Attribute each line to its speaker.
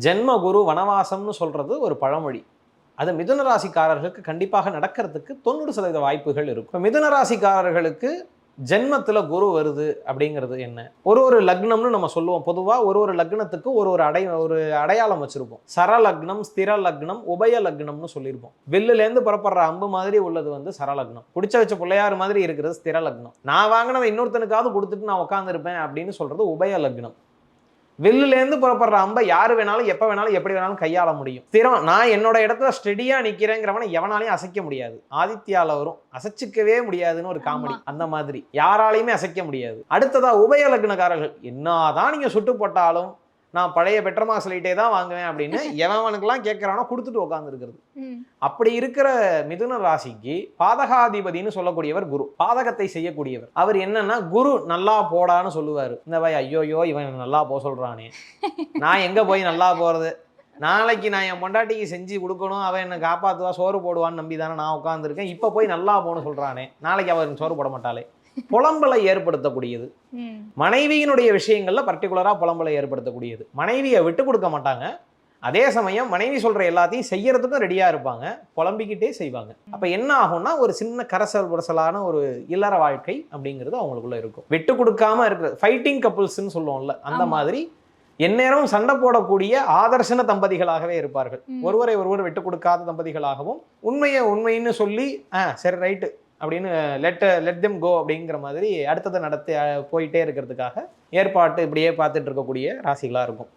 Speaker 1: ஜென்ம குரு வனவாசம்னு சொல்றது ஒரு பழமொழி. அது மிதுன ராசிக்காரர்களுக்கு கண்டிப்பாக நடக்கிறதுக்கு 90% வாய்ப்புகள் இருக்கும். இப்போ மிதுன ராசிக்காரர்களுக்கு ஜென்மத்தில் குரு வருது அப்படிங்கிறது என்ன? ஒரு லக்னம்னு நம்ம சொல்லுவோம். பொதுவாக ஒரு லக்னத்துக்கு ஒரு அடையாளம் வச்சிருப்போம். சர லக்னம், ஸ்திர லக்னம், உபய லக்னம்னு சொல்லியிருப்போம். வில்லுலேருந்து புறப்படுற அம்பு மாதிரி உள்ளது வந்து சர லக்னம். பிடிச்ச வச்ச பிள்ளையார் மாதிரி இருக்கிறது ஸ்திர லக்னம். நான் வாங்கினதை இன்னொருத்தனுக்காவது கொடுத்துட்டு நான் உட்காந்துருப்பேன் அப்படின்னு சொல்றது உபய லக்னம். வில்லுலேருந்து புறப்படுற அம்பை யாரு வேணாலும் எப்போ வேணாலும் எப்படி வேணாலும் கையாள முடியும். ஸ்திரம், நான் என்னோட இடத்துல ஸ்டெடியா நிக்கிறேங்கிறவனை எவனாலையும் அசைக்க முடியாது. ஆதித்யால வரும் அசைச்சிக்கவே முடியாதுன்னு ஒரு காமெடி, அந்த மாதிரி யாராலையுமே அசைக்க முடியாது. அடுத்ததா உபய லக்னக்காரர்கள், என்னதான் நீங்க சுட்டு போட்டாலும் நான் பழைய பெட்ரமா சொல்லிட்டே தான் வாங்குவேன் அப்படின்னு எவனுக்கெல்லாம் கேட்கறானோ கொடுத்துட்டு உட்கார்ந்து இருக்கிறது. அப்படி இருக்கிற மிதுன ராசிக்கு பாதகாதிபதினு சொல்லக்கூடியவர் குரு, பாதகத்தை செய்யக்கூடியவர். அவர் என்னன்னா, குரு நல்லா போடான்னு சொல்லுவாரு. இந்த பாய் ஐயோயோ இவன் நல்லா போக சொல்றானே, நான் எங்க போய் நல்லா போறது, நாளைக்கு நான் என் பொண்டாட்டிக்கு செஞ்சு கொடுக்கணும், அவன் என்னை காப்பாற்றுவா சோறு போடுவான்னு நம்பி தானே நான் உட்காந்துருக்கேன், இப்போ போய் நல்லா போகணும்னு சொல்றானே, நாளைக்கு அவருக்கு சோறு போட மாட்டாளே. புலம்பலை ஏற்படுத்தக்கூடியது. மனைவியினுடைய விஷயங்கள்ல பர்டிகுலரா புலம்பலை ஏற்படுத்தக்கூடியது. மனைவியை விட்டு கொடுக்க மாட்டாங்க, அதே சமயம் மனைவி சொல்ற எல்லாத்தையும் செய்யறதுக்கும் ரெடியா இருப்பாங்க, புலம்பிக்கிட்டே செய்வாங்க. அப்ப என்ன ஆகும்னா, ஒரு சின்ன கரசல் புரசலான ஒரு இல்லற வாழ்க்கை அப்படிங்கிறது அவங்களுக்குள்ள இருக்கும். விட்டு கொடுக்காம இருக்கிறது, ஃபைட்டிங் கப்புள்ஸ்ன்னு சொல்லுவோம்ல, அந்த மாதிரி எந்நேரம் சண்டை போடக்கூடிய ஆதர்சன தம்பதிகளாகவே இருப்பார்கள். ஒருவரை ஒருவர் விட்டு கொடுக்காத தம்பதிகளாகவும், உண்மைன்னு சொல்லி சரி ரைட்டு அப்படின்னு லெட் தெம் கோ அப்படிங்கிற மாதிரி அடுத்ததை நடத்தி போயிட்டே இருக்கிறதுக்காக ஏற்பாட்டு இப்படியே பார்த்துட்டு இருக்கக்கூடிய ராசிகளாக இருக்கும்.